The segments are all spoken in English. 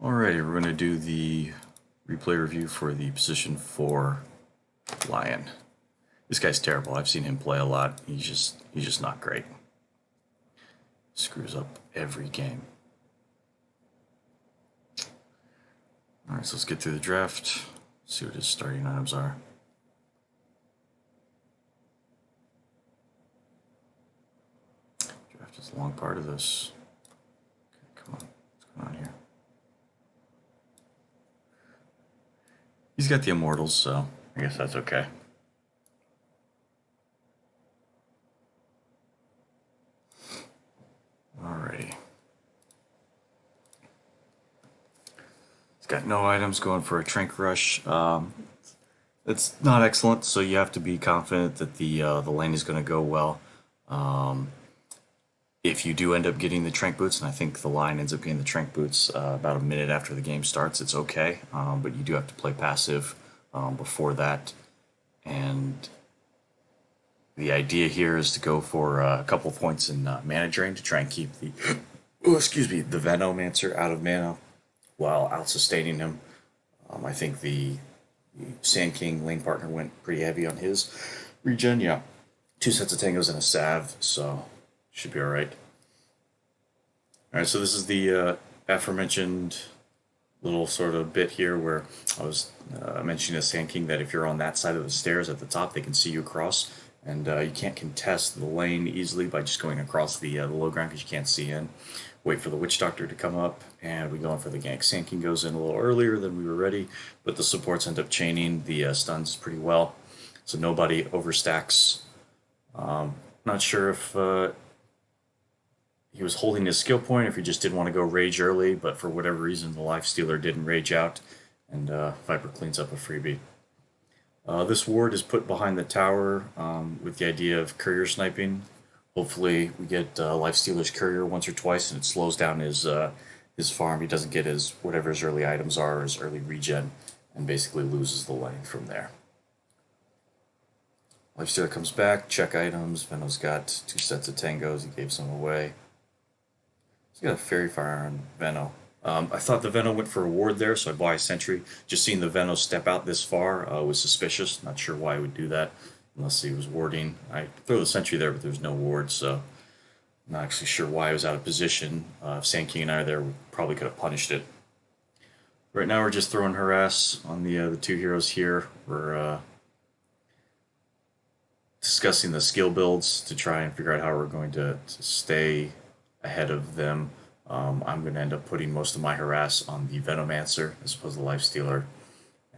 Alrighty, we're going to do the replay review for the position 4 Lion. This guy's terrible. I've seen him play a lot. He's just not great. Screws up every game. Alright, so let's get through the draft. See what his starting items are. Draft is a long part of this. Okay, come on. What's going on here? He's got the Immortals, so I guess that's okay. Alrighty. He's got no items, going for a Trank Rush. It's not excellent, so you have to be confident that the lane is going to go well. If you do end up getting the Trank Boots, and I think the Lion ends up getting the Trank Boots about a minute after the game starts, it's okay, but you do have to play passive before that. And the idea here is to go for a couple points in mana drain to try and keep the the Venomancer out of mana while out sustaining him. I think the Sand King lane partner went pretty heavy on his regen. Yeah, 2 sets of tangos and a salve, so should be all right. All right, so this is the aforementioned little sort of bit here where I was mentioning to Sand King that if you're on that side of the stairs at the top, they can see you across, and you can't contest the lane easily by just going across the low ground because you can't see in. Wait for the Witch Doctor to come up, and we go in for the gank. Sand King goes in a little earlier than we were ready, but the supports end up chaining the stuns pretty well, so nobody overstacks. Not sure if he was holding his skill point, if he just didn't want to go rage early, but for whatever reason the Lifestealer didn't rage out, and Viper cleans up a freebie. This ward is put behind the tower with the idea of courier sniping. Hopefully we get Lifestealer's courier once or twice and it slows down his farm. He doesn't get his whatever his early items are, his early regen, and basically loses the lane from there. Lifestealer comes back, check items. Veno's got 2 sets of tangos, he gave some away. He's got a Fairy Fire on Veno. I thought the Veno went for a ward there, so I buy a sentry. Just seeing the Veno step out this far was suspicious. Not sure why he would do that unless he was warding. I throw the sentry there, but there's no ward, so I'm not actually sure why he was out of position. If Sand King and I are there, we probably could have punished it. Right now we're just throwing harass on the 2 heroes here. We're discussing the skill builds to try and figure out how we're going to stay ahead of them. I'm going to end up putting most of my harass on the Venomancer as opposed to the Lifestealer,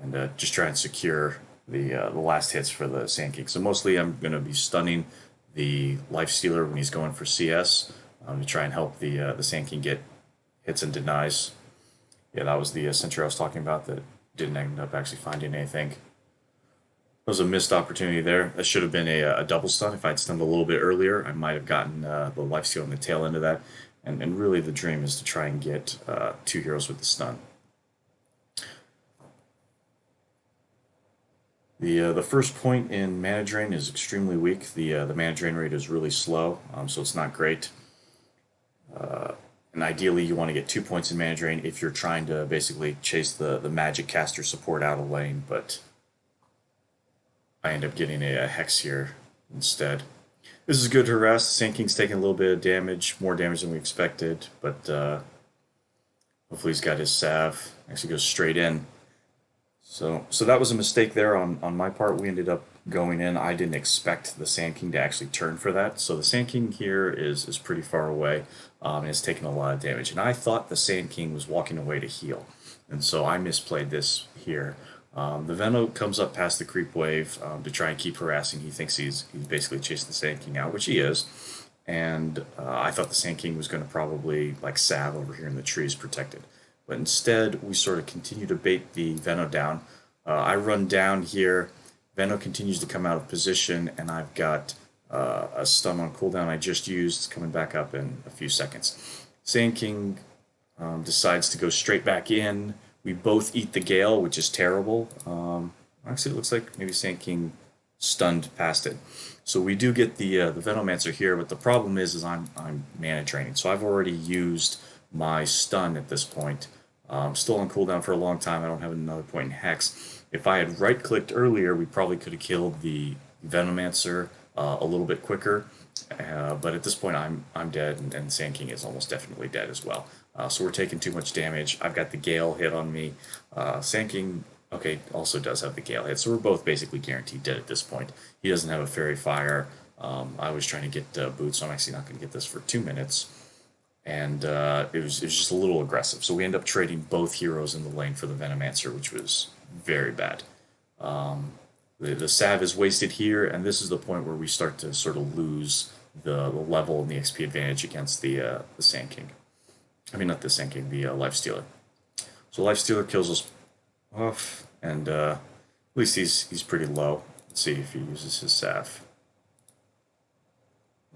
and just try and secure the last hits for the Sand King. So mostly I'm going to be stunning the Lifestealer when he's going for CS to try and help the Sand King get hits and denies. Yeah, that was the sentry I was talking about that didn't end up actually finding anything. That was a missed opportunity there. That should have been a double stun. If I'd stunned a little bit earlier, I might have gotten the Lifesteal on the tail end of that. And really the dream is to try and get 2 heroes with the stun. The first point in mana drain is extremely weak. The mana drain rate is really slow, so it's not great. And ideally you want to get 2 points in mana drain if you're trying to basically chase the magic caster support out of lane, but I end up getting a Hex here instead. This is good harass. Sand King's taking a little bit of damage, more damage than we expected, but hopefully he's got his salve. Actually goes straight in. So that was a mistake there on my part. We ended up going in. I didn't expect the Sand King to actually turn for that. So the Sand King here is pretty far away and has taken a lot of damage. And I thought the Sand King was walking away to heal. And so I misplayed this here. The Veno comes up past the creep wave to try and keep harassing. He thinks he's basically chasing the Sand King out, which he is. And I thought the Sand King was going to probably like salve over here in the trees protected. But instead, we sort of continue to bait the Veno down. I run down here. Veno continues to come out of position, and I've got a stun on cooldown I just used coming back up in a few seconds. Sand King decides to go straight back in. We both eat the Gale, which is terrible. Actually, it looks like maybe Sand King stunned past it. So we do get the Venomancer here, but the problem is I'm mana draining. So I've already used my stun at this point. Still on cooldown for a long time. I don't have another point in Hex. If I had right-clicked earlier, we probably could have killed the Venomancer a little bit quicker. But at this point, I'm dead, and Sand King is almost definitely dead as well. So we're taking too much damage. I've got the Gale hit on me. Sand King, okay, also does have the Gale hit. So we're both basically guaranteed dead at this point. He doesn't have a Fairy Fire. I was trying to get boots, so I'm actually not going to get this for 2 minutes. And it was just a little aggressive. So we end up trading both heroes in the lane for the Venomancer, which was very bad. The Sav is wasted here, and this is the point where we start to sort of lose the level and the XP advantage against the Sand King. I mean, not the Sand King, the Life Stealer. So Life Stealer kills us off, and at least he's pretty low. Let's see if he uses his Sav.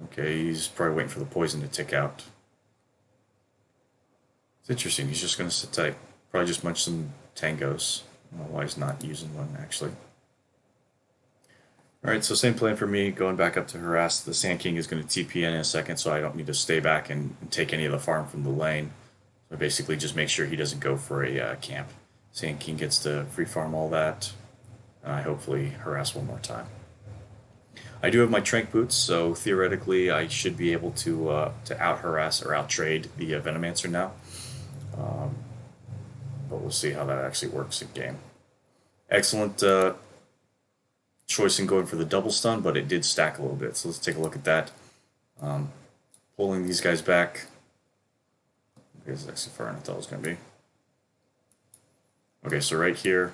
Okay, he's probably waiting for the poison to tick out. It's interesting, he's just going to sit tight. Probably just munch some tangos. I don't know why he's not using one, actually. Alright, so same plan for me, going back up to harass. The Sand King is going to TP in a second, so I don't need to stay back and take any of the farm from the lane. So basically just make sure he doesn't go for a camp. Sand King gets to free farm all that, and I hopefully harass one more time. I do have my Trank Boots, so theoretically I should be able to out-harass or out-trade the Venomancer now. But we'll see how that actually works in game. Excellent choice in going for the double stun, but it did stack a little bit. So let's take a look at that. Pulling these guys back. Okay, this is actually far enough I thought it was going to be. Okay, so right here,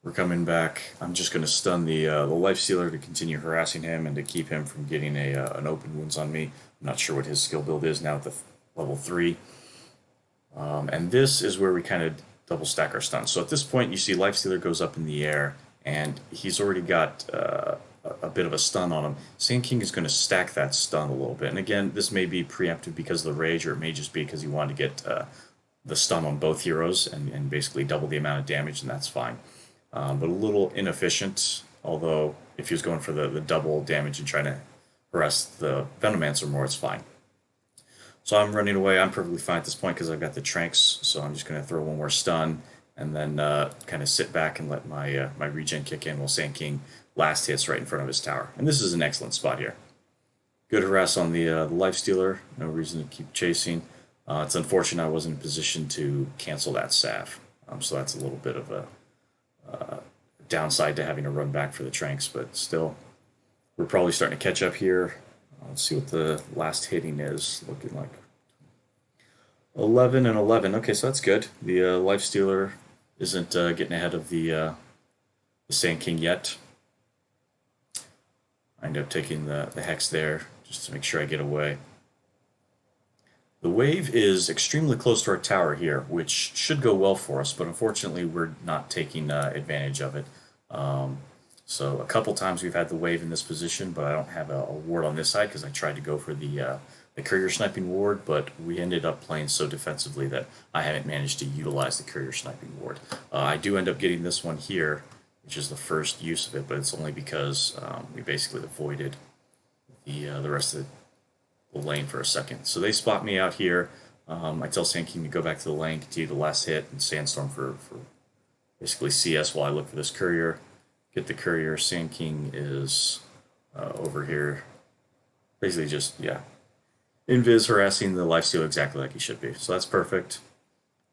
we're coming back. I'm just going to stun the Life Stealer to continue harassing him and to keep him from getting an open wounds on me. I'm not sure what his skill build is now at the level 3. And this is where we kind of double stack our stuns. So at this point, you see Life Stealer goes up in the air, and he's already got a bit of a stun on him. Sand King is going to stack that stun a little bit. And again, this may be preemptive because of the rage, or it may just be because he wanted to get the stun on both heroes and basically double the amount of damage, and that's fine. But a little inefficient, although if he was going for the double damage and trying to harass the Venomancer more, it's fine. So I'm running away. I'm perfectly fine at this point because I've got the Tranks, so I'm just going to throw one more stun and then kind of sit back and let my my regen kick in while Sand King last hits right in front of his tower. And this is an excellent spot here. Good harass on the Life Stealer. No reason to keep chasing. It's unfortunate I wasn't in position to cancel that Sav. So that's a little bit of a downside to having to run back for the Tranks, but still, we're probably starting to catch up here. Let's see what the last hitting is looking like. 11 and 11. Okay, so that's good. The Life Stealer isn't getting ahead of the Sand King yet. I end up taking the Hex there just to make sure I get away. The wave is extremely close to our tower here, which should go well for us, but unfortunately we're not taking advantage of it. So a couple times we've had the wave in this position, but I don't have a ward on this side because I tried to go for the courier sniping ward, but we ended up playing so defensively that I haven't managed to utilize the courier sniping ward. I do end up getting this one here, which is the first use of it, but it's only because we basically avoided the rest of the lane for a second. So they spot me out here. I tell Sand King to go back to the lane, continue the last hit, and Sandstorm for basically CS while I look for this courier. Get the courier. Sand King is over here. Basically just, yeah. Invis harassing the Life Stealer exactly like he should be. So that's perfect.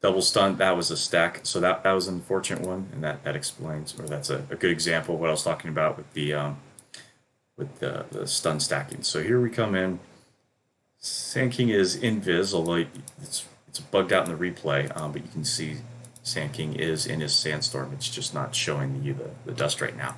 Double stun, that was a stack. So that was an unfortunate one, and that explains, or that's a good example of what I was talking about with the stun stacking. So here we come in. Sand King is invis, although it's bugged out in the replay, but you can see Sand King is in his Sandstorm. It's just not showing you the dust right now.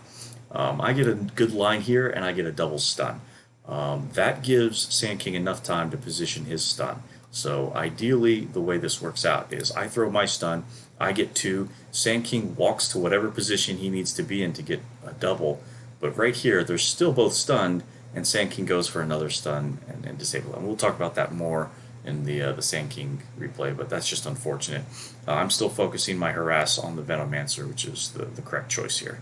I get a good line here, and I get a double stun. That gives Sand King enough time to position his stun. So ideally, the way this works out is I throw my stun, I get 2, Sand King walks to whatever position he needs to be in to get a double, but right here, they're still both stunned, and Sand King goes for another stun and disable them. We'll talk about that more in the Sand King replay, but that's just unfortunate. I'm still focusing my harass on the Venomancer, which is the correct choice here.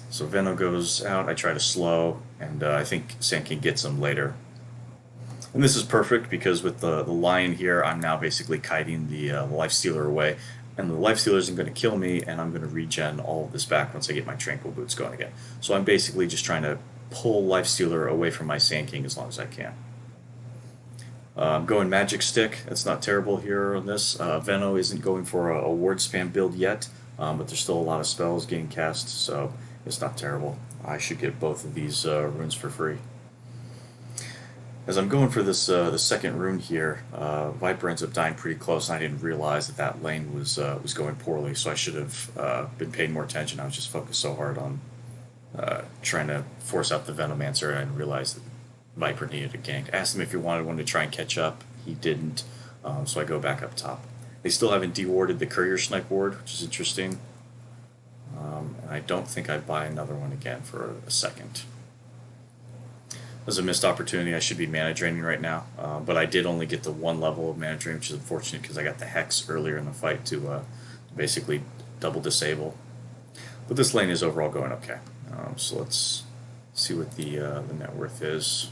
So Veno goes out, I try to slow, and I think Sand King gets him later. And this is perfect because with the lion here, I'm now basically kiting the life stealer away. And the life stealer isn't going to kill me, and I'm going to regen all of this back once I get my tranquil boots going again. So I'm basically just trying to pull life stealer away from my Sand King as long as I can. I'm going magic stick. That's not terrible here on this. Venno isn't going for a ward spam build yet, but there's still a lot of spells getting cast, so it's not terrible. I should get both of these runes for free. As I'm going for this the second rune here, Viper ends up dying pretty close, and I didn't realize that that lane was going poorly. So I should have been paying more attention. I was just focused so hard on trying to force out the Venomancer, and I didn't realize that Viper needed a gank. I asked him if he wanted one to try and catch up. He didn't, so I go back up top. They still haven't dewarded the Courier Snipe ward, which is interesting. And I don't think I'd buy another one again for a second. That was a missed opportunity. I should be mana draining right now, but I did only get the one level of mana drain, which is unfortunate because I got the Hex earlier in the fight to basically double disable. But this lane is overall going okay. So let's see what the net worth is.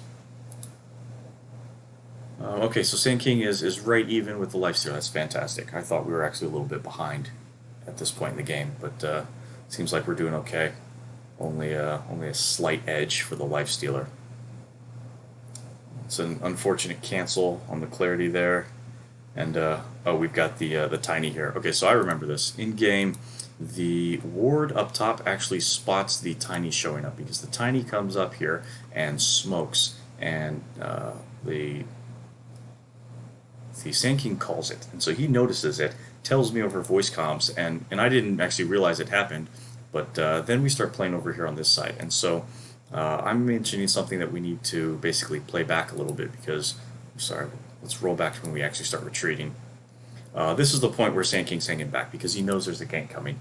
Okay, so Sand King is right even with the lifesteal. That's fantastic. I thought we were actually a little bit behind at this point in the game, but seems like we're doing okay. Only a slight edge for the lifestealer. It's an unfortunate cancel on the clarity there, and oh, we've got the tiny here. Okay, so I remember this in game. The ward up top actually spots the tiny showing up because the tiny comes up here and smokes, and the Sand King calls it, and so he notices it, tells me over voice comms, and I didn't actually realize it happened, but then we start playing over here on this side, and so I'm mentioning something that we need to basically play back a little bit because, sorry, let's roll back to when we actually start retreating. This is the point where Sand King's hanging back because he knows there's a gank coming.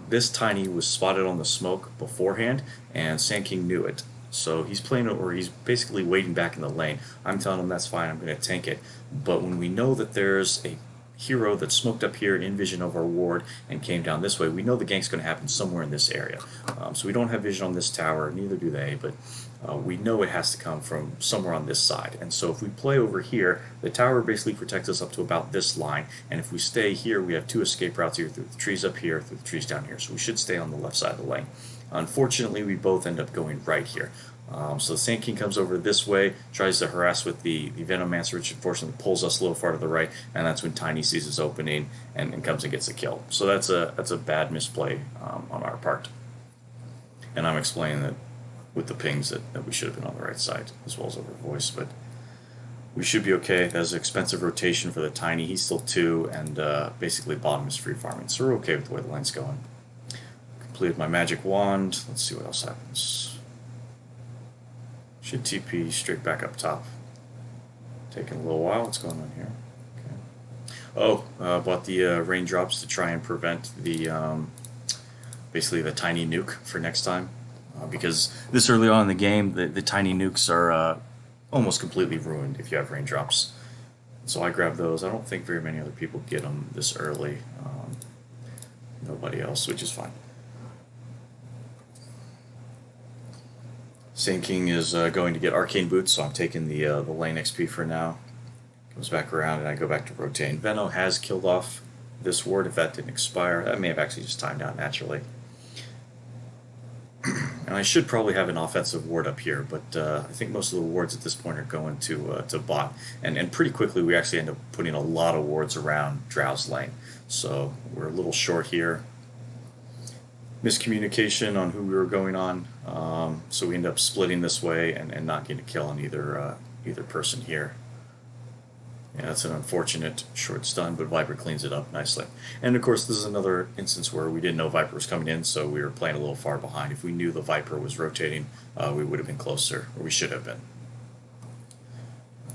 This tiny was spotted on the smoke beforehand, and Sand King knew it. So he's playing, or he's basically waiting back in the lane. I'm telling him that's fine, I'm going to tank it. But when we know that there's a hero that smoked up here in vision of our ward and came down this way, we know the gank's going to happen somewhere in this area. So we don't have vision on this tower, neither do they, but we know it has to come from somewhere on this side. And so if we play over here, the tower basically protects us up to about this line, and if we stay here, we have two escape routes here through the trees up here, through the trees down here, so we should stay on the left side of the lane. Unfortunately, we both end up going right here. So the Sand King comes over this way, tries to harass with the Venomancer, which unfortunately pulls us a little far to the right, and that's when Tiny sees his opening and comes and gets a kill. So that's a bad misplay on our part. And I'm explaining that with the pings that we should have been on the right side, as well as over voice, but we should be okay. That's an expensive rotation for the Tiny. He's still 2, and basically bottom is free farming, so we're okay with the way the lane's going. Completed my magic wand. Let's see what else happens. Should TP straight back up top. Taking a little while. What's going on here? Okay. Oh, bought the raindrops to try and prevent the basically the tiny nuke for next time. Because this early on in the game, the tiny nukes are almost completely ruined if you have raindrops. So I grabbed those. I don't think very many other people get them this early. Nobody else, which is fine. Sand King is going to get Arcane Boots, so I'm taking the lane XP for now. Goes back around, and I go back to rotating. Venno has killed off this ward if that didn't expire. That may have actually just timed out naturally. And I should probably have an offensive ward up here, but I think most of the wards at this point are going to bot. And pretty quickly we actually end up putting a lot of wards around Drow's lane. So we're a little short here. Miscommunication on who we were going on, so we end up splitting this way and not getting a kill on either person here. Yeah, that's an unfortunate short stun, but Viper cleans it up nicely. And of course, this is another instance where we didn't know Viper was coming in, so we were playing a little far behind. If we knew the Viper was rotating, we would have been closer, or we should have been.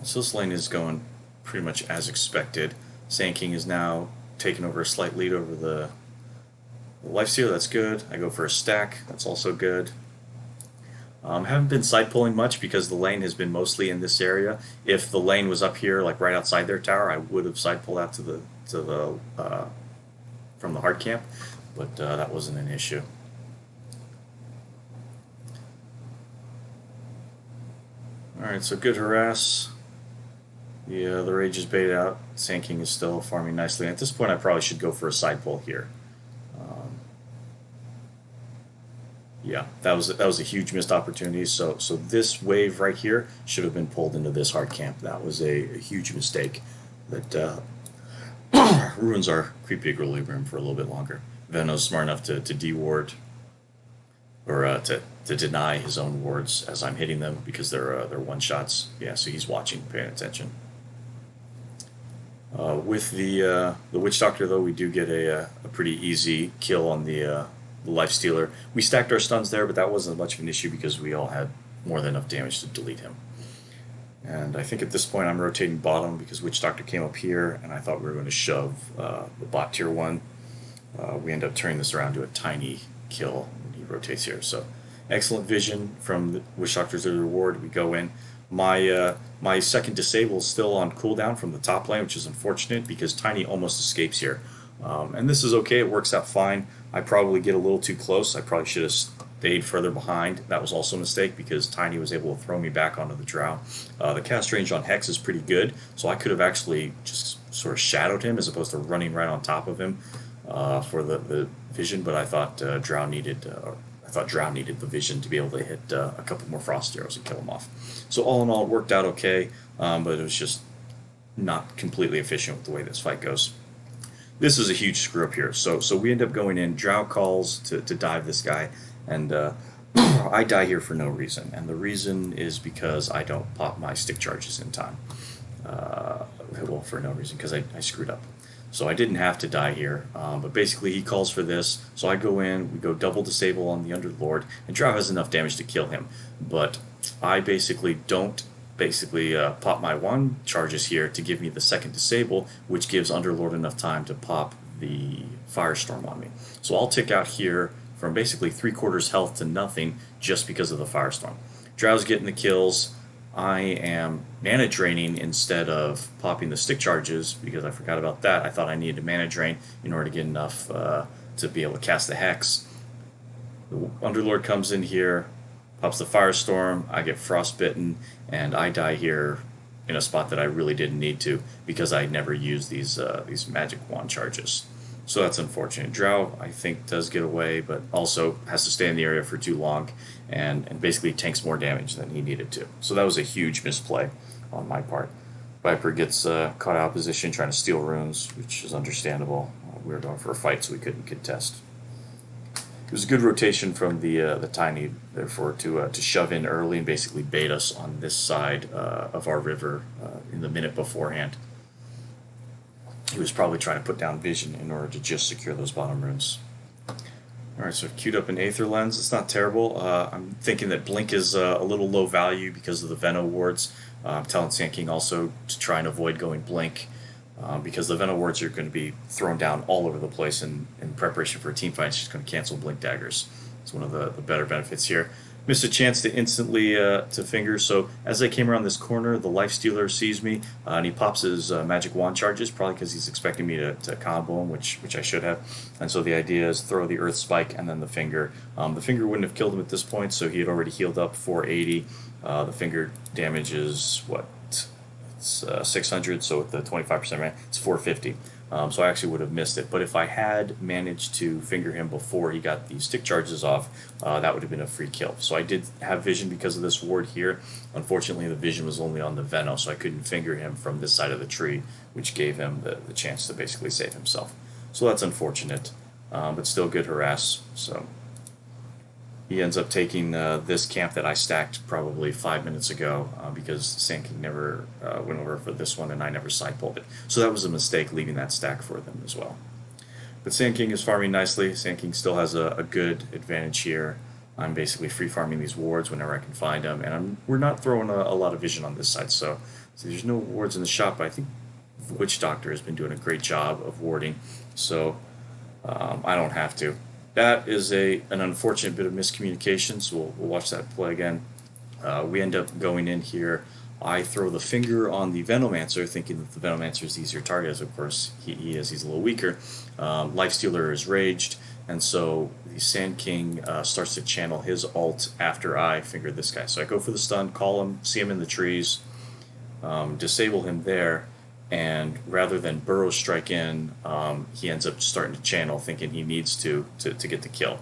So this lane is going pretty much as expected. Sand King is now taking over a slight lead over the Lifesteal. That's good. I go for a stack. That's also good. Haven't been side pulling much because the lane has been mostly in this area. If the lane was up here, like right outside their tower, I would have side pulled out to the from the hard camp, but that wasn't an issue. All right, so good harass. The Rage is baited out. Sand King is still farming nicely. At this point, I probably should go for a side pull here. Yeah, that was a huge missed opportunity. So this wave right here should have been pulled into this hard camp. That was a huge mistake. That ruins our creepy equilibrium for a little bit longer. Venom's smart enough to deward or to deny his own wards as I'm hitting them because they're one shots. Yeah, so he's watching, paying attention. With the Witch Doctor though, we do get a pretty easy kill on the Life Stealer. We stacked our stuns there, but that wasn't much of an issue because we all had more than enough damage to delete him. And I think at this point I'm rotating bottom because Witch Doctor came up here, and I thought we were going to shove the bot tier 1. We end up turning this around to a tiny kill when he rotates here. So excellent vision from the Witch Doctor's reward. We go in. My second disable is still on cooldown from the top lane, which is unfortunate because Tiny almost escapes here. And this is okay, it works out fine. I probably get a little too close. I probably should have stayed further behind. That was also a mistake because Tiny was able to throw me back onto the Drow. The cast range on Hex is pretty good, so I could have actually just sort of shadowed him as opposed to running right on top of him for the vision, but I thought Drow needed the vision to be able to hit a couple more frost arrows and kill him off. So all in all, it worked out okay, but it was just not completely efficient with the way this fight goes. This is a huge screw up here. So we end up going in. Drow calls to dive this guy, and I die here for no reason. And the reason is because I don't pop my stick charges in time. Well, for no reason, because I screwed up. So I didn't have to die here, but basically he calls for this, so I go in, we go double disable on the Underlord, and Drow has enough damage to kill him, but I basically don't pop my one charges here to give me the second disable, which gives Underlord enough time to pop the Firestorm on me. So I'll tick out here from basically 3/4 health to nothing just because of the Firestorm. Drow's getting the kills. I am mana draining instead of popping the stick charges because I forgot about that. I thought I needed to mana drain in order to get enough to be able to cast the Hex. The Underlord comes in here, pops the Firestorm, I get frostbitten, and I die here in a spot that I really didn't need to because I never used these magic wand charges. So that's unfortunate. Drow, I think, does get away, but also has to stay in the area for too long and basically tanks more damage than he needed to. So that was a huge misplay on my part. Viper gets caught out of position trying to steal runes, which is understandable. We were going for a fight, so we couldn't contest. It was a good rotation from the Tiny, therefore, to shove in early and basically bait us on this side of our river in the minute beforehand. He was probably trying to put down vision in order to just secure those bottom runes. Alright, so I've queued up an Aether Lens. It's not terrible. I'm thinking that Blink is a little low value because of the Veno wards. I'm telling Sand King also to try and avoid going Blink because the Veno wards are going to be thrown down all over the place in preparation for a team fight. It's just going to cancel Blink Daggers. It's one of the better benefits here. Missed a chance to instantly to finger, so as I came around this corner, the Life Stealer sees me, and he pops his magic wand charges, probably because he's expecting me to combo him, which I should have. And so the idea is throw the Earth Spike and then the finger. The finger wouldn't have killed him at this point, so he had already healed up 480. The finger damage is, what, it's 600, so with the 25% man, it's 450. So I actually would have missed it. But if I had managed to finger him before he got the stick charges off, that would have been a free kill. So I did have vision because of this ward here. Unfortunately, the vision was only on the Veno, so I couldn't finger him from this side of the tree, which gave him the chance to basically save himself. So that's unfortunate, but still good harass. So he ends up taking this camp that I stacked probably 5 minutes ago because Sand King never went over for this one and I never side pulled it. So that was a mistake leaving that stack for them as well. But Sand King is farming nicely. Sand King still has a good advantage here. I'm basically free farming these wards whenever I can find them, and we're not throwing a lot of vision on this side, so there's no wards in the shop, but I think the Witch Doctor has been doing a great job of warding, so I don't have to. That is an unfortunate bit of miscommunication, so we'll watch that play again. We end up going in here. I throw the finger on the Venomancer, thinking that the Venomancer is the easier target, as of course he is. He's a little weaker. Life Stealer is raged, and so the Sand King starts to channel his ult after I finger this guy. So I go for the stun, call him, see him in the trees. disable him there, and rather than Burrow strike in, he ends up starting to channel, thinking he needs to get the kill.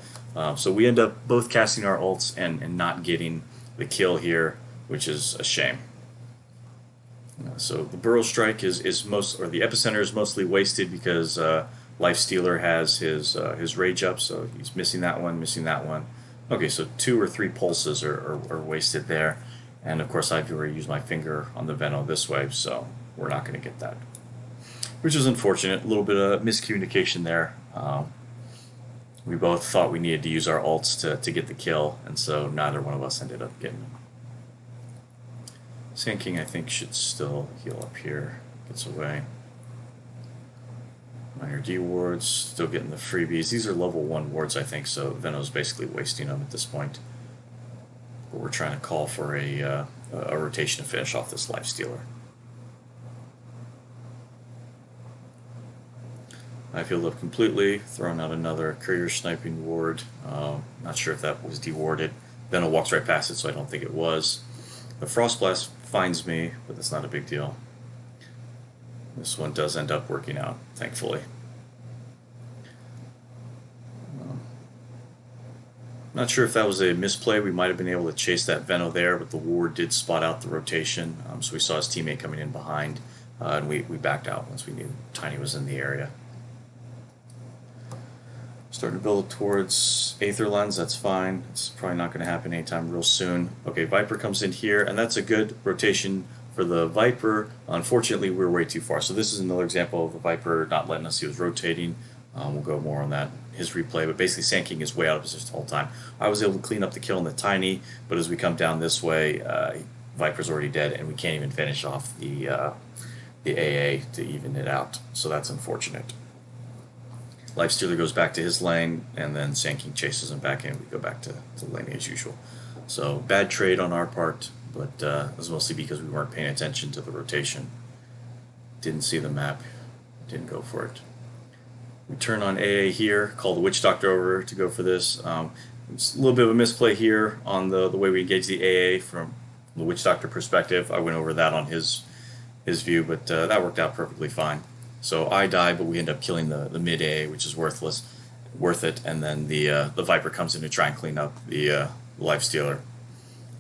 So we end up both casting our ults and not getting the kill here, which is a shame. So the Burrow strike is most, or the epicenter is mostly wasted because Lifestealer has his rage up, so he's missing that one, missing that one. Okay, so 2 or 3 pulses are wasted there. And of course, I've already used my finger on the Veno this way, so we're not going to get that. Which is unfortunate. A little bit of miscommunication there. We both thought we needed to use our ults to get the kill, and so neither one of us ended up getting them. Sand King, I think, should still heal up here. Gets away. Minor D wards, still getting the freebies. These are level 1 wards, I think, so Veno's basically wasting them at this point. But we're trying to call for a rotation to finish off this Lifestealer. I healed up completely, throwing out another Courier Sniping ward. Not sure if that was dewarded. Veno walks right past it, so I don't think it was. The Frost Blast finds me, but that's not a big deal. This one does end up working out, thankfully. Not sure if that was a misplay. We might have been able to chase that Veno there, but the ward did spot out the rotation, so we saw his teammate coming in behind, and we backed out once we knew Tiny was in the area. Starting to build towards Aether Lens, that's fine. It's probably not going to happen anytime real soon. Okay, Viper comes in here, and that's a good rotation for the Viper. Unfortunately, we're way too far. So this is another example of the Viper not letting us. He was rotating. We'll go more on that, his replay, but basically Sand King is way out of position the whole time. I was able to clean up the kill on the Tiny, but as we come down this way, Viper's already dead, and we can't even finish off the AA to even it out. So that's unfortunate. Lifestealer goes back to his lane, and then Sand King chases him back in. We go back to lane as usual. So bad trade on our part, but it was mostly because we weren't paying attention to the rotation. Didn't see the map, didn't go for it. We turn on AA here, call the Witch Doctor over to go for this. It's a little bit of a misplay here on the way we engage the AA from the Witch Doctor perspective. I went over that on his view, but that worked out perfectly fine. So I die, but we end up killing the mid AA, which is worth it, and then the Viper comes in to try and clean up the Lifestealer.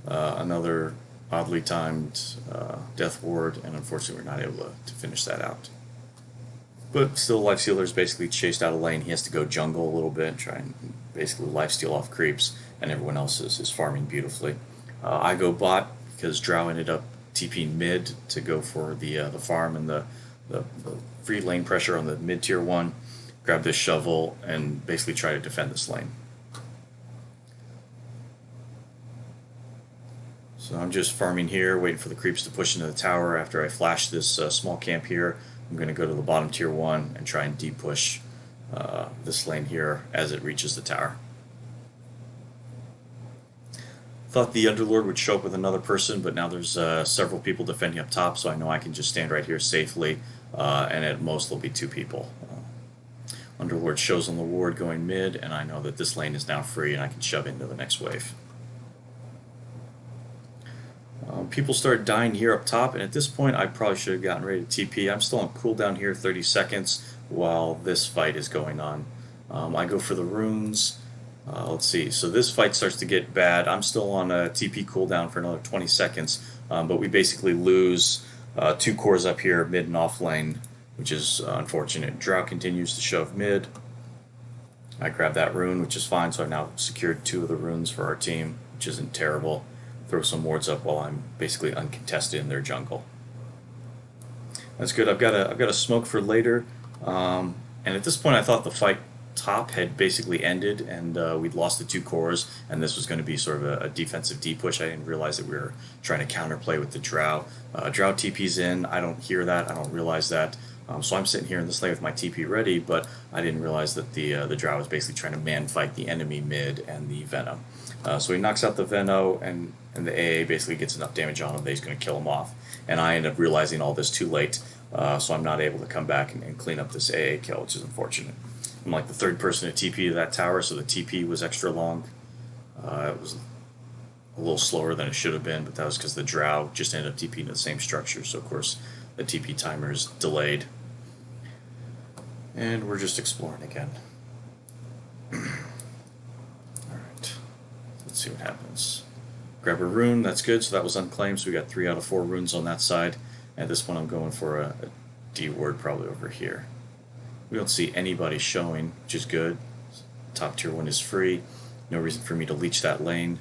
Another oddly timed Death Ward, and unfortunately we're not able to finish that out. But still, Lifestealer is basically chased out of lane. He has to go jungle a little bit, try and basically lifesteal off creeps, and everyone else is farming beautifully. I go bot because Drow ended up TPing mid to go for the farm and the free lane pressure on the mid tier 1. Grab this shovel and basically try to defend this lane. So I'm just farming here, waiting for the creeps to push into the tower. After I flash this small camp here, I'm going to go to the bottom tier 1 and try and de-push this lane here as it reaches the tower. Thought the Underlord would show up with another person, but now there's several people defending up top, so I know I can just stand right here safely, and at most there'll be 2 people. Underlord shows on the ward going mid, and I know that this lane is now free and I can shove into the next wave. People start dying here up top, and at this point I probably should have gotten ready to TP. I'm still on cooldown here, 30 seconds, while this fight is going on. I go for the runes. Let's see, so this fight starts to get bad. I'm still on a TP cooldown for another 20 seconds, but we basically lose 2 cores up here, mid and off lane, which is unfortunate. Drow continues to shove mid. I grab that rune, which is fine, so I've now secured 2 of the runes for our team, which isn't terrible. Throw some wards up while I'm basically uncontested in their jungle. That's good. I've got a smoke for later, and at this point I thought the fight top had basically ended, and we'd lost the 2 cores, and this was going to be sort of a defensive D-push. I didn't realize that we were trying to counterplay with the Drow. Drow TP's in. I don't hear that. I don't realize that. So I'm sitting here in this lane with my TP ready, but I didn't realize that the Drow was basically trying to man fight the enemy mid and the Veno. So he knocks out the Veno, and the AA basically gets enough damage on him that he's going to kill him off. And I end up realizing all this too late, so I'm not able to come back and clean up this AA kill, which is unfortunate. I'm like the 3rd person to TP to that tower, so the TP was extra long. It was a little slower than it should have been, but that was because the Drow just ended up TPing to the same structure, so of course the TP timer is delayed. And we're just exploring again. Alright, let's see what happens. Grab a rune, that's good, so that was unclaimed, so we got 3 out of 4 runes on that side. At this one I'm going for a D ward probably over here. We don't see anybody showing, which is good. Top tier 1 is free. No reason for me to leech that lane.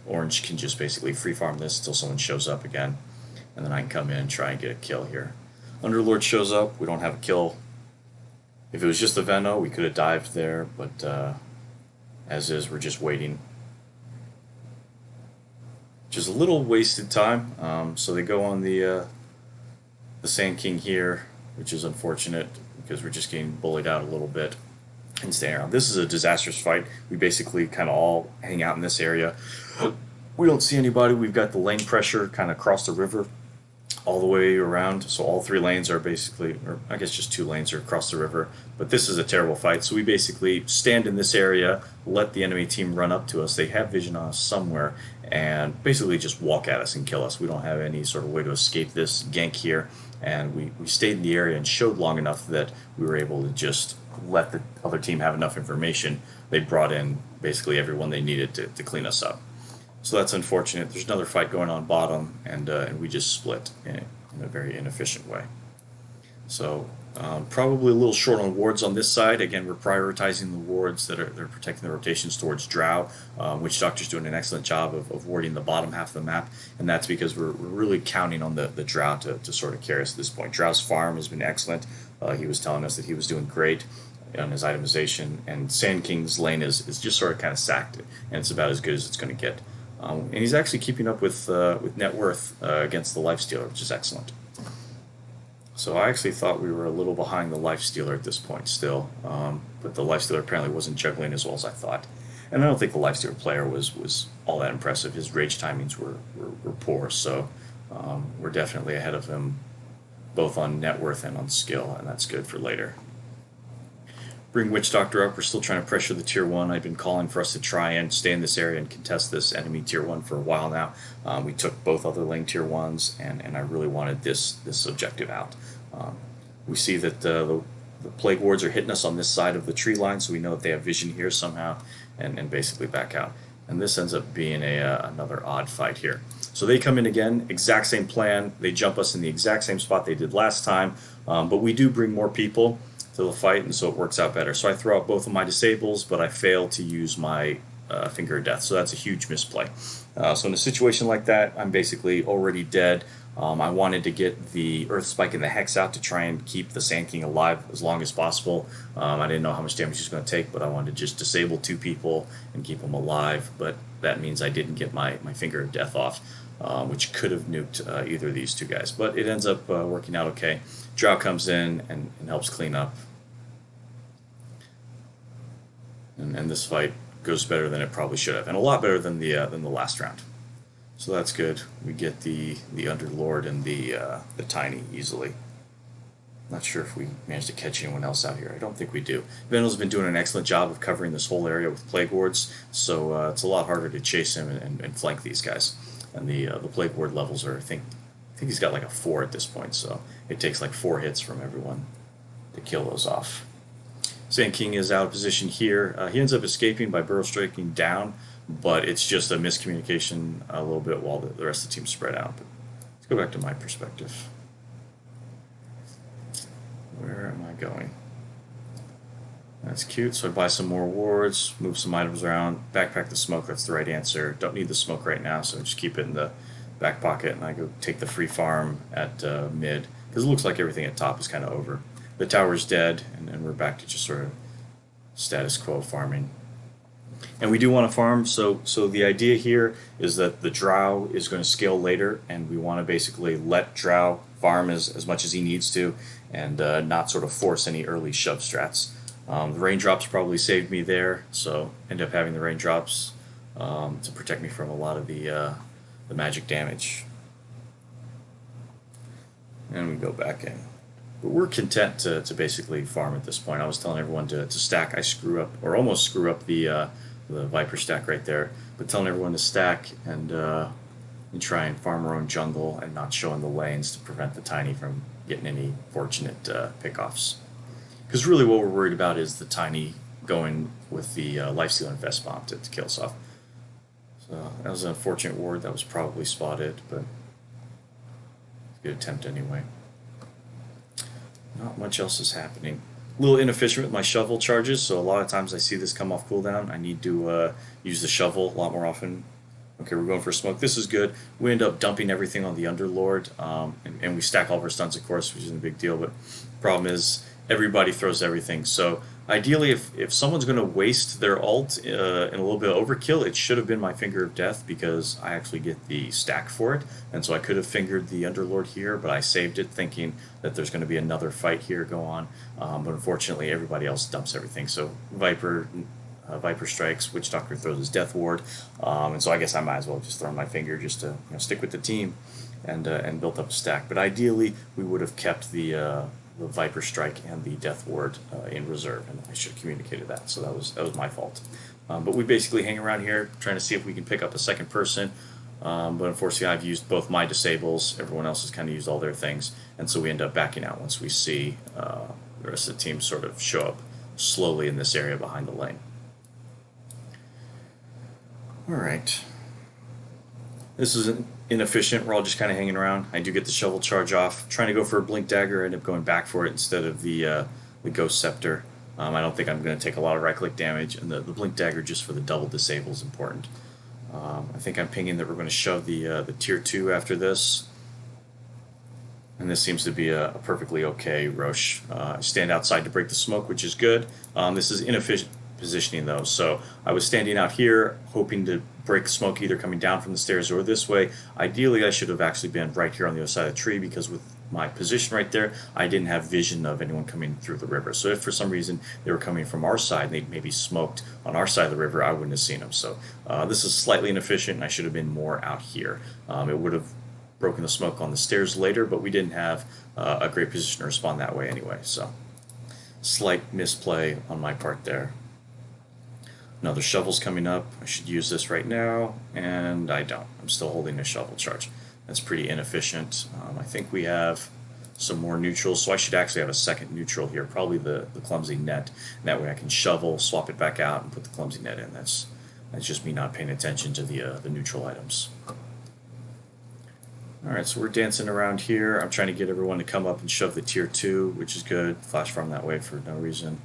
Orange can just basically free farm this until someone shows up again. And then I can come in and try and get a kill here. Underlord shows up, we don't have a kill. If it was just the Venno, we could have dived there, but as is, we're just waiting. Just a little wasted time. So they go on the Sand King here, which is unfortunate because we're just getting bullied out a little bit and staying around. This is a disastrous fight. We basically kind of all hang out in this area. We don't see anybody. We've got the lane pressure kind of across the river all the way around, so all 3 lanes are basically, or I guess just 2 lanes are across the river, but this is a terrible fight. So we basically stand in this area, let the enemy team run up to us. They have vision on us somewhere, and basically just walk at us and kill us. We don't have any sort of way to escape this gank here, and we stayed in the area and showed long enough that we were able to just let the other team have enough information. They brought in basically everyone they needed to clean us up. So that's unfortunate. There's another fight going on bottom, and we just split in a very inefficient way. So probably a little short on wards on this side. Again, we're prioritizing the wards that are protecting the rotations towards Drow. Witch Doctor's doing an excellent job of warding the bottom half of the map, and that's because we're really counting on the Drow to sort of carry us at this point. Drow's farm has been excellent. He was telling us that he was doing great on his itemization, and Sand King's lane is just sort of kind of sacked, and it's about as good as it's going to get. And he's actually keeping up with net worth against the Lifestealer, which is excellent. So I actually thought we were a little behind the Lifestealer at this point still, but the Lifestealer apparently wasn't juggling as well as I thought. And I don't think the Lifestealer player was all that impressive. His rage timings were poor, so we're definitely ahead of him both on net worth and on skill, and that's good for later. Bring Witch Doctor up. We're still trying to pressure the tier 1. I've been calling for us to try and stay in this area and contest this enemy tier 1 for a while now. We took both other lane tier 1s, and I really wanted this objective out. We see that the Plague Wards are hitting us on this side of the tree line, so we know that they have vision here somehow, and basically back out. And this ends up being another odd fight here. So they come in again, exact same plan. They jump us in the exact same spot they did last time, but we do bring more people to the fight, and so it works out better. So I throw out both of my disables, but I fail to use my Finger of Death, so that's a huge misplay. So in a situation like that, I'm basically already dead. I wanted to get the Earth Spike and the Hex out to try and keep the Sand King alive as long as possible. I didn't know how much damage he was going to take, but I wanted to just disable 2 people and keep them alive, but that means I didn't get my Finger of Death off, which could have nuked either of these 2 guys, but it ends up working out okay. Drow comes in and helps clean up, and this fight goes better than it probably should have, and a lot better than the last round. So that's good. We get the Underlord and the Tiny easily. Not sure if we managed to catch anyone else out here. I don't think we do. Venno's been doing an excellent job of covering this whole area with Plague Wards, so it's a lot harder to chase him and flank these guys. And the Plague Ward levels are, I think he's got like a 4 at this point, so it takes like 4 hits from everyone to kill those off. Sand King is out of position here. He ends up escaping by burrow striking down, but it's just a miscommunication a little bit while the rest of the team spread out. But let's go back to my perspective. Where am I going? That's cute. So I buy some more wards, move some items around, backpack the smoke. That's the right answer. Don't need the smoke right now, so just keep it in the back pocket, and I go take the free farm at mid, because it looks like everything at top is kind of over. The tower's dead, and we're back to just sort of status quo farming. And we do want to farm, so the idea here is that the Drow is going to scale later, and we want to basically let Drow farm as much as he needs to, and not sort of force any early shove strats. The raindrops probably saved me there, so end up having the raindrops to protect me from a lot of the magic damage. And we go back in. But we're content to basically farm at this point. I was telling everyone to stack. I screw up, or almost screw up the Viper stack right there. but telling everyone to stack and try and farm our own jungle and not showing the lanes to prevent the Tiny from getting any fortunate pickoffs. Because really what we're worried about is the Tiny going with the Lifesteal Invest Bomb to kill us off. So that was an unfortunate ward that was probably spotted, but good attempt anyway. Not much else is happening. A little inefficient with my shovel charges, so a lot of times I see this come off cooldown. I need to use the shovel a lot more often. Okay, we're going for a smoke. This is good. We end up dumping everything on the Underlord, and we stack all of our stuns, of course, which isn't a big deal, but the problem is everybody throws everything. So ideally, if someone's going to waste their ult in a little bit of overkill, it should have been my Finger of Death because I actually get the stack for it. And so I could have fingered the Underlord here, but I saved it thinking that there's going to be another fight here go on. But unfortunately, everybody else dumps everything. So Viper strikes, Witch Doctor throws his Death Ward. And so I guess I might as well just throw my finger just to stick with the team and build up a stack. But ideally, we would have kept the Viper Strike and the Death Ward in reserve, and I should have communicated that. So that was my fault. But we basically hang around here trying to see if we can pick up a second person. But unfortunately, I've used both my disables. Everyone else has kind of used all their things, and so we end up backing out once we see the rest of the team sort of show up slowly in this area behind the lane. All right. This is inefficient. We're all just kind of hanging around. I do get the shovel charge off. Trying to go for a Blink Dagger, I end up going back for it instead of the Ghost Scepter. I don't think I'm going to take a lot of right-click damage, and the Blink Dagger just for the double disable is important. I think I'm pinging that we're going to shove the Tier 2 after this. And this seems to be a perfectly okay Rosh. I stand outside to break the smoke, which is good. This is inefficient positioning though, so I was standing out here hoping to break smoke either coming down from the stairs or this way. Ideally I should have actually been right here on the other side of the tree, because with my position right there I didn't have vision of anyone coming through the river. So if for some reason they were coming from our side and they maybe smoked on our side of the river, I wouldn't have seen them. So this is slightly inefficient and I should have been more out here. It would have broken the smoke on the stairs later, but we didn't have a great position to respond that way anyway. So slight misplay on my part there. Another shovel's coming up. I should use this right now, and I don't. I'm still holding a shovel charge. That's pretty inefficient. I think we have some more neutrals, so I should actually have a second neutral here, probably the clumsy net. And that way I can shovel, swap it back out, and put the clumsy net in. That's just me not paying attention to the neutral items. Alright, so we're dancing around here. I'm trying to get everyone to come up and shove the Tier 2, which is good. Flash farm that way for no reason.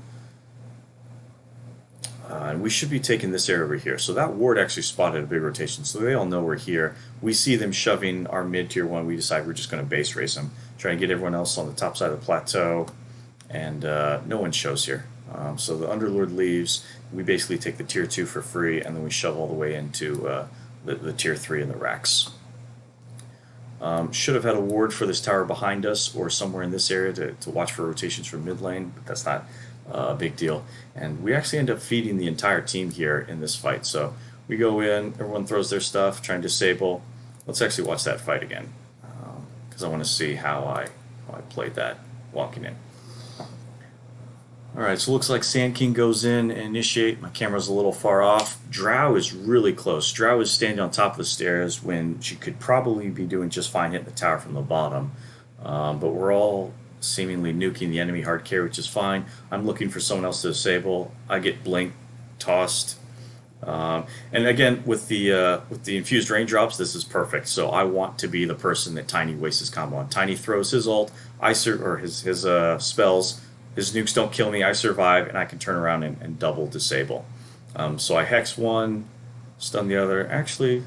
And we should be taking this area over here. So that ward actually spotted a big rotation, so they all know we're here. We see them shoving our mid Tier 1. We decide we're just going to base race them. Try and get everyone else on the top side of the plateau. And no one shows here. So the Underlord leaves. We basically take the Tier 2 for free, and then we shove all the way into the Tier 3 in the racks. Should have had a ward for this tower behind us or somewhere in this area to watch for rotations from mid lane, but that's not a big deal. And we actually end up feeding the entire team here in this fight. So we go in, everyone throws their stuff, try and disable. Let's actually watch that fight again, because I want to see how I played that walking in. Alright, so it looks like Sand King goes in and initiate. My camera's a little far off. Drow is really close. Drow is standing on top of the stairs when she could probably be doing just fine hitting the tower from the bottom. But we're all seemingly nuking the enemy hard carry, which is fine. I'm looking for someone else to disable. I get blink tossed. And again, with the infused raindrops, this is perfect. So I want to be the person that Tiny wastes his combo on. Tiny throws his ult, his spells. His nukes don't kill me, I survive, and I can turn around and double disable. So I hex one, stun the other. Actually,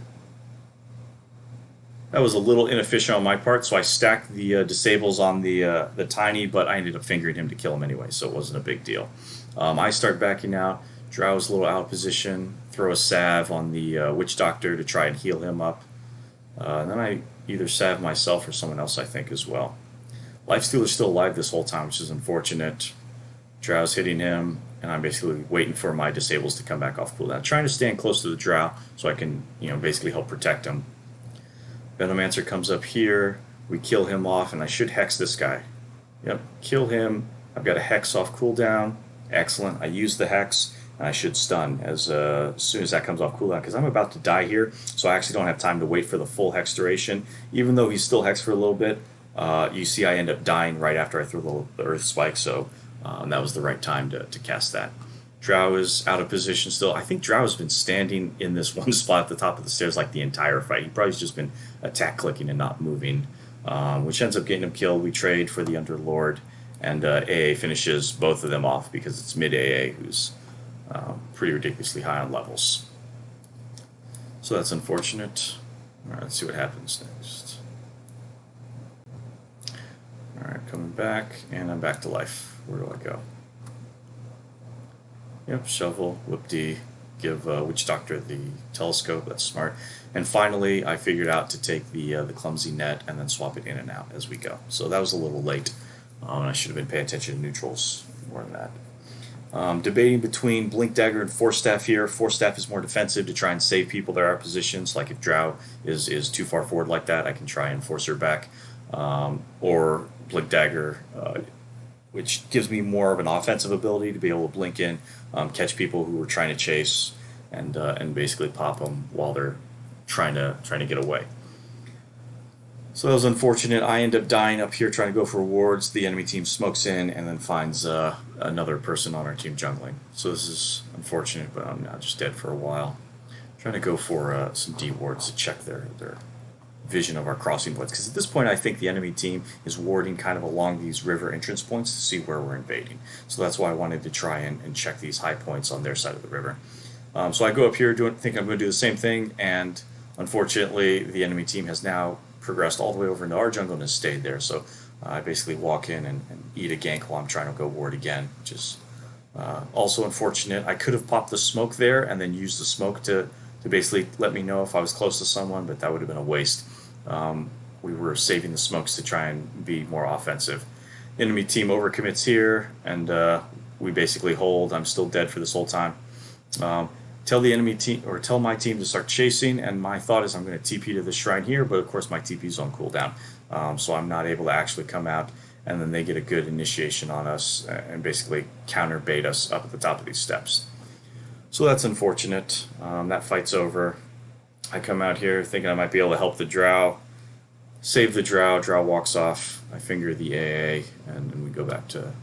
that was a little inefficient on my part, so I stacked the disables on the Tiny, but I ended up fingering him to kill him anyway, so it wasn't a big deal. I start backing out. Drow's a little out of position. Throw a salve on the Witch Doctor to try and heal him up. And then I either salve myself or someone else, I think, as well. Lifesteal is still alive this whole time, which is unfortunate. Drow's hitting him, and I'm basically waiting for my disables to come back off cooldown. Trying to stand close to the Drow so I can, basically help protect him. Venomancer comes up here. We kill him off, and I should hex this guy. Yep, kill him. I've got a hex off cooldown. Excellent. I use the hex, and I should stun as soon as that comes off cooldown, because I'm about to die here, so I actually don't have time to wait for the full hex duration. Even though he's still hexed for a little bit, you see I end up dying right after I throw the Earth Spike, so that was the right time to cast that. Drow is out of position still. I think Drow has been standing in this one spot at the top of the stairs like the entire fight. He probably just been attack clicking and not moving, which ends up getting him killed. We trade for the Underlord, and AA finishes both of them off because it's mid AA who's pretty ridiculously high on levels. So that's unfortunate. All right, let's see what happens next. All right, coming back, and I'm back to life. Where do I go? Yep, shovel, whoop-dee, give Witch Doctor the telescope, that's smart. And finally, I figured out to take the clumsy net and then swap it in and out as we go. So that was a little late, and I should have been paying attention to neutrals more than that. Debating between Blink Dagger and Force Staff here. Force Staff is more defensive to try and save people that are out of positions. Like if Drow is too far forward like that, I can try and force her back. Or Blink Dagger, which gives me more of an offensive ability to be able to blink in, catch people who are trying to chase, and basically pop them while they're trying to get away. So that was unfortunate. I end up dying up here trying to go for rewards. The enemy team smokes in and then finds another person on our team jungling. So this is unfortunate, but I'm now just dead for a while. Trying to go for some D wards to check their vision of our crossing points, because at this point I think the enemy team is warding kind of along these river entrance points to see where we're invading. So that's why I wanted to try and check these high points on their side of the river. So I go up here, think I'm going to do the same thing, and unfortunately the enemy team has now progressed all the way over into our jungle and has stayed there. So I basically walk in and eat a gank while I'm trying to go ward again, which is also unfortunate. I could have popped the smoke there and then used the smoke to basically let me know if I was close to someone, but that would have been a waste. We were saving the smokes to try and be more offensive. Enemy team overcommits here, and we basically hold. I'm still dead for this whole time. Tell the enemy team, or tell my team to start chasing, and my thought is I'm going to TP to the shrine here, but of course my TP is on cooldown, so I'm not able to actually come out, and then they get a good initiation on us and basically counter bait us up at the top of these steps. So that's unfortunate. That fight's over. I come out here thinking I might be able to help the Drow, save the Drow. Drow walks off. I finger the AA, and then we go back to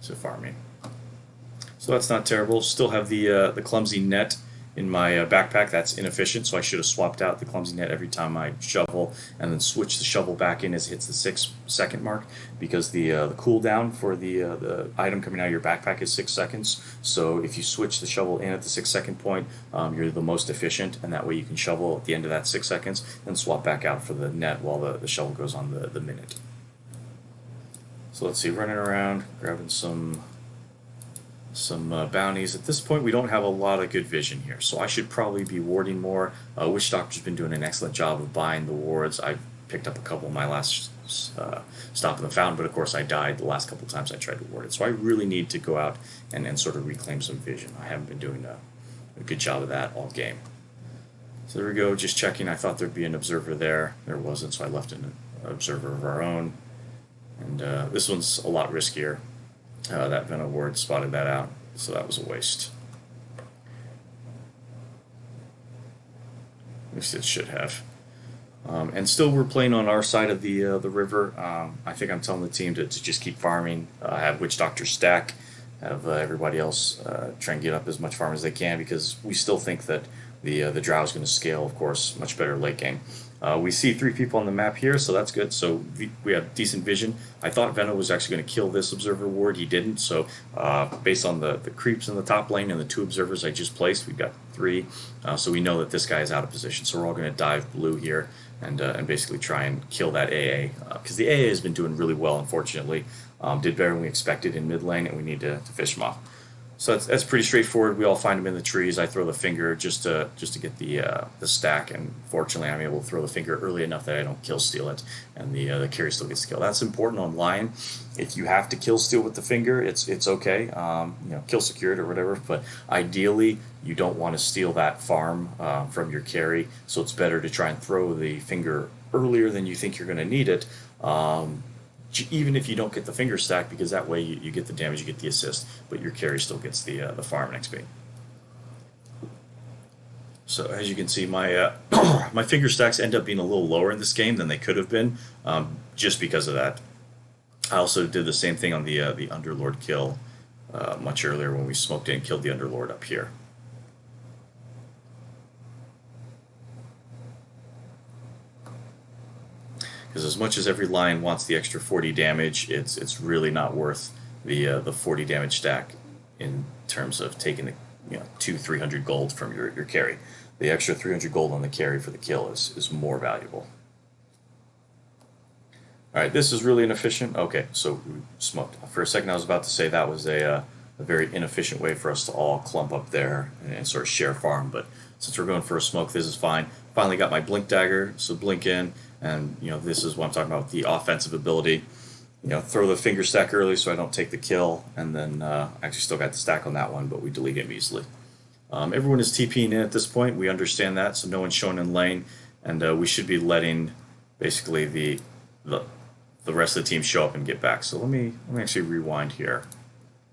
farming. So that's not terrible. Still have the clumsy net in my backpack. That's inefficient, so I should have swapped out the clumsy net every time I shovel, and then switch the shovel back in as it hits the 6-second mark, because the cooldown for the item coming out of your backpack is 6 seconds. So if you switch the shovel in at the 6-second point, you're the most efficient, and that way you can shovel at the end of that 6 seconds and swap back out for the net while the shovel goes on the minute. So let's see, running around, grabbing some bounties. At this point, we don't have a lot of good vision here, so I should probably be warding more. Witch Doctor's been doing an excellent job of buying the wards. I picked up a couple in my last stop in the fountain, but of course I died the last couple times I tried to ward it. So I really need to go out and sort of reclaim some vision. I haven't been doing a good job of that all game. So there we go, just checking. I thought there'd be an observer there. There wasn't, so I left an observer of our own. And this one's a lot riskier. That Venom ward spotted that out, so that was a waste. At least it should have. And still, we're playing on our side of the river. I think I'm telling the team to just keep farming. Have Witch Doctor stack. Have everybody else try and get up as much farm as they can, because we still think that the Drow is going to scale, of course, much better late game. We see 3 people on the map here, so that's good. So we have decent vision. I thought Venom was actually going to kill this observer ward. He didn't. So based on the creeps in the top lane and the 2 observers I just placed, we've got 3. So we know that this guy is out of position. So we're all going to dive blue here and basically try and kill that AA. Because the AA has been doing really well, unfortunately. Did better than we expected in mid lane, and we need to fish him off. So that's pretty straightforward. We all find him in the trees. I throw the finger just to get the stack, and fortunately I'm able to throw the finger early enough that I don't kill steal it, and the carry still gets killed. That's important on Lion. If you have to kill steal with the finger, it's okay. Kill secured or whatever. But ideally, you don't want to steal that farm from your carry. So it's better to try and throw the finger earlier than you think you're going to need it. Even if you don't get the finger stack, because that way you get the damage, you get the assist, but your carry still gets the farm and XP. So as you can see, my my finger stacks end up being a little lower in this game than they could have been, just because of that. I also did the same thing on the Underlord kill much earlier when we smoked in and killed the Underlord up here. Because as much as every line wants the extra 40 damage, it's really not worth the 40 damage stack in terms of taking the 200-300 gold from your carry. The extra 300 gold on the carry for the kill is more valuable. Alright, this is really inefficient. Okay, so we smoked. For a second I was about to say that was a very inefficient way for us to all clump up there and sort of share farm, but since we're going for a smoke, this is fine. Finally got my blink dagger, so blink in, and this is what I'm talking about, the offensive ability. Throw the finger stack early so I don't take the kill, and then actually still got the stack on that one, but we delete him easily. Everyone is TPing in at this point. We understand that, so no one's showing in lane, and we should be letting basically the rest of the team show up and get back. So let me actually rewind here,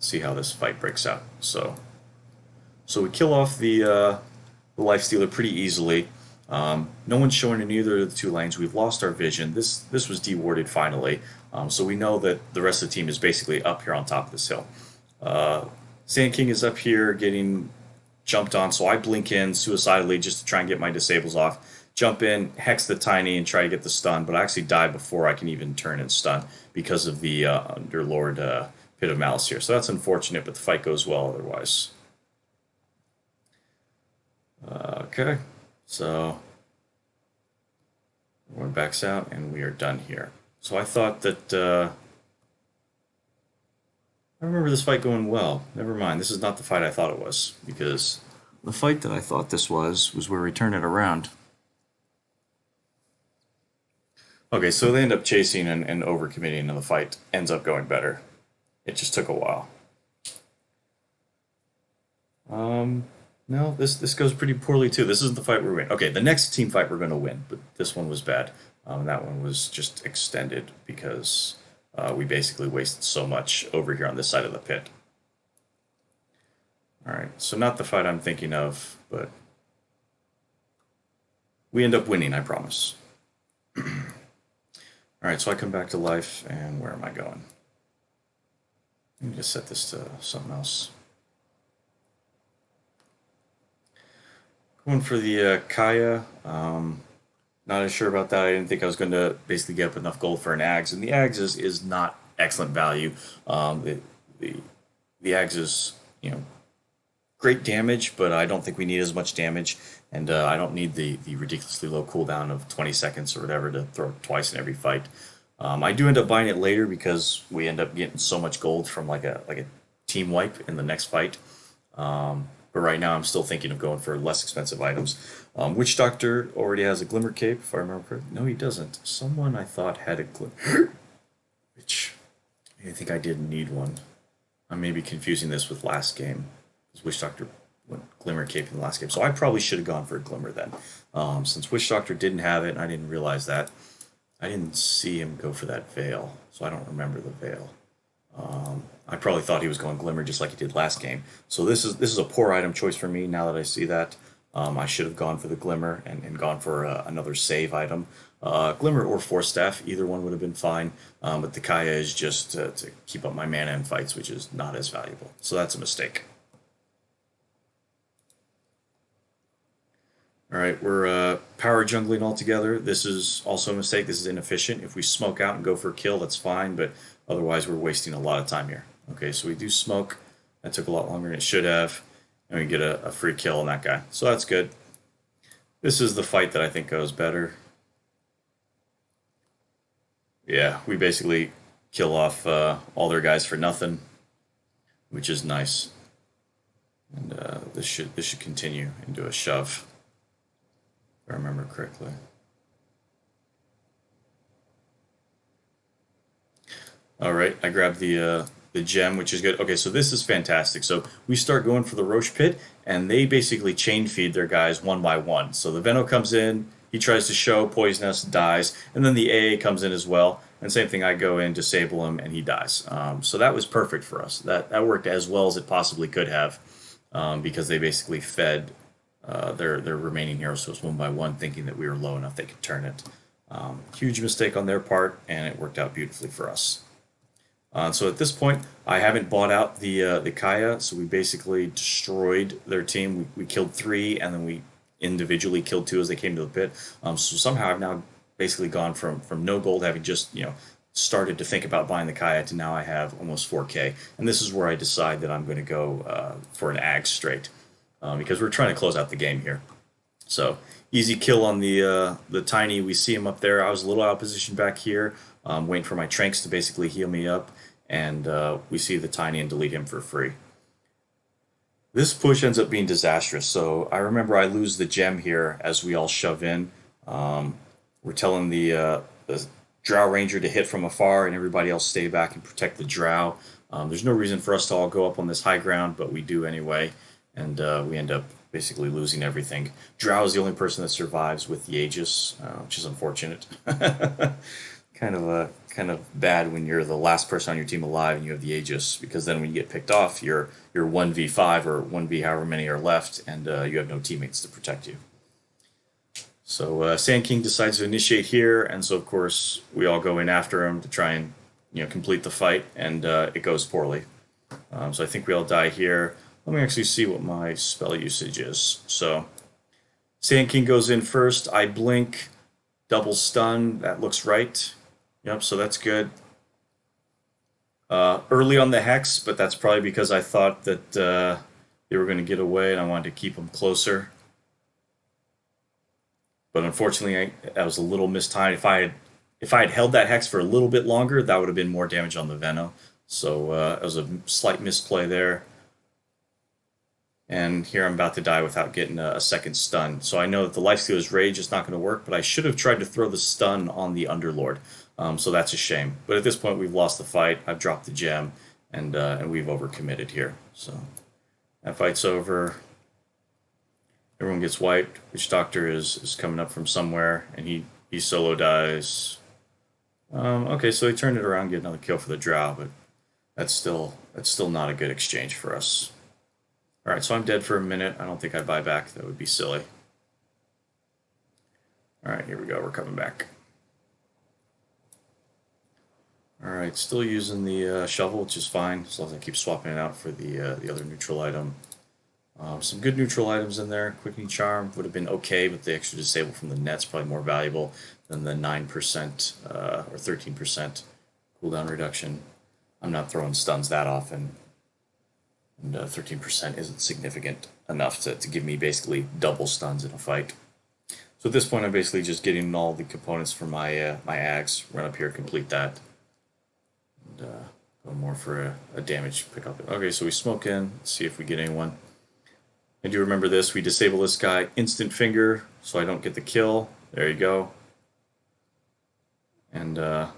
see how this fight breaks out. So we kill off the Lifestealer pretty easily. No one's showing in either of the two lanes. We've lost our vision. This was dewarded finally, so we know that the rest of the team is basically up here on top of this hill. Sand King is up here getting jumped on, so I blink in suicidally just to try and get my disables off. Jump in, hex the Tiny, and try to get the stun, but I actually die before I can even turn and stun because of the Underlord Pit of Malice here. So that's unfortunate, but the fight goes well otherwise. Okay, so everyone backs out, and we are done here. So I thought that I remember this fight going well. Never mind, this is not the fight I thought it was, because the fight that I thought this was where we turn it around. Okay, so they end up chasing and overcommitting, and the fight ends up going better. It just took a while. No, this goes pretty poorly too. This isn't the fight we're winning. Okay, the next team fight we're going to win, but this one was bad. That one was just extended because we basically wasted so much over here on this side of the pit. Alright, so not the fight I'm thinking of, but we end up winning, I promise. Alright, so I come back to life, and where am I going? Let me just set this to something else. Going for the Kaya. Not as sure about that. I didn't think I was going to basically get up enough gold for an Ags, and the Ags is not excellent value. The Ags is, great damage, but I don't think we need as much damage, and I don't need the ridiculously low cooldown of 20 seconds or whatever to throw it twice in every fight. I do end up buying it later because we end up getting so much gold from like a team wipe in the next fight. But right now I'm still thinking of going for less expensive items. Witch Doctor already has a Glimmer Cape, if I remember correctly. No, he doesn't. Someone I thought had a Glimmer... Which I think I didn't need one. I may be confusing this with last game. Witch Doctor went Glimmer Cape in the last game. So I probably should have gone for a Glimmer then. Since Witch Doctor didn't have it, and I didn't realize that. I didn't see him go for that Veil, so I don't remember the Veil. I probably thought he was going Glimmer just like he did last game. So this is a poor item choice for me now that I see that. I should have gone for the Glimmer and gone for another save item. Glimmer or Force Staff, either one would have been fine. But the Kaya is just to keep up my mana in fights, which is not as valuable. So that's a mistake. Alright, we're power jungling altogether. This is also a mistake. This is inefficient. If we smoke out and go for a kill, that's fine, but otherwise we're wasting a lot of time here. Okay, so we do smoke. That took a lot longer than it should have. And we get a free kill on that guy. So that's good. This is the fight that I think goes better. Yeah, we basically kill off all their guys for nothing, which is nice. And this should continue into a shove, if I remember correctly. All right, I grabbed the gem, which is good. Okay, so this is fantastic. So we start going for the Roche Pit, and they basically chain feed their guys one by one. So the Veno comes in, he tries to show, poison us, dies, and then the AA comes in as well. And same thing, I go in, disable him, and he dies. So that was perfect for us. That worked as well as it possibly could have, because they basically fed their remaining heroes, so it's 1 by 1, thinking that we were low enough they could turn it. Huge mistake on their part, and it worked out beautifully for us. So at this point, I haven't bought out the Kaya, so we basically destroyed their team. We killed 3, and then we individually killed 2 as they came to the pit. So somehow I've now basically gone from no gold, having just started to think about buying the Kaya, to now I have almost 4K, and this is where I decide that I'm going to go for an Ag straight, because we're trying to close out the game here. So easy kill on the Tiny. We see him up there. I was a little out of position back here, waiting for my Tranks to basically heal me up, and we see the Tiny and delete him for free. This push ends up being disastrous. So I remember I lose the gem here as we all shove in. We're telling the Drow Ranger to hit from afar, and everybody else stay back and protect the Drow. There's no reason for us to all go up on this high ground, but we do anyway, and we end up basically losing everything. Drow is the only person that survives with the Aegis, which is unfortunate. kind of bad when you're the last person on your team alive and you have the Aegis, because then when you get picked off, you're 1v5 or 1v however many are left, and you have no teammates to protect you. So Sand King decides to initiate here, and so of course we all go in after him to try and complete the fight, and it goes poorly. So I think we all die here. Let me actually see what my spell usage is. So Sand King goes in first. I blink, double stun. That looks right. Yep, so that's good. Early on the Hex, but that's probably because I thought that they were going to get away and I wanted to keep them closer. But unfortunately, that was a little mistimed. If I had held that Hex for a little bit longer, that would have been more damage on the Veno. So it was a slight misplay there. And here I'm about to die without getting a second stun. So I know that the Lifestealer's Rage is not going to work, but I should have tried to throw the stun on the Underlord. So that's a shame. But at this point, we've lost the fight. I've dropped the gem, and we've overcommitted here. So that fight's over. Everyone gets wiped. Witch Doctor is coming up from somewhere, and he solo dies. Okay, so they turned it around, get another kill for the Drow, but that's still not a good exchange for us. Alright, so I'm dead for a minute. I don't think I'd buy back. That would be silly. Alright, here we go. We're coming back. Alright, still using the shovel, which is fine, as long as I keep swapping it out for the other neutral item. Some good neutral items in there. Quickening Charm would have been okay, but the extra disable from the net's probably more valuable than the 9% or 13% cooldown reduction. I'm not throwing stuns that often. And 13% isn't significant enough to give me basically double stuns in a fight. So at this point, I'm basically just getting all the components for my my Ags, run up here, complete that, and go more for a damage pickup. Okay, so we smoke in, let's see if we get anyone. I do remember this, we disable this guy, instant finger, so I don't get the kill. There you go. And I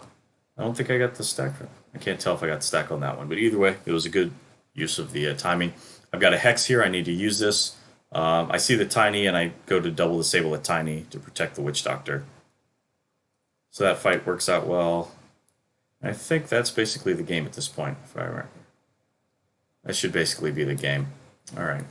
don't think I got the stack. I can't tell if I got the stack on that one, but either way, it was a good use of the timing. I've got a Hex here, I need to use this. I see the Tiny and I go to double disable the Tiny to protect the Witch Doctor. So that fight works out well. I think that's basically the game at this point, if I remember. That should basically be the game. Alright.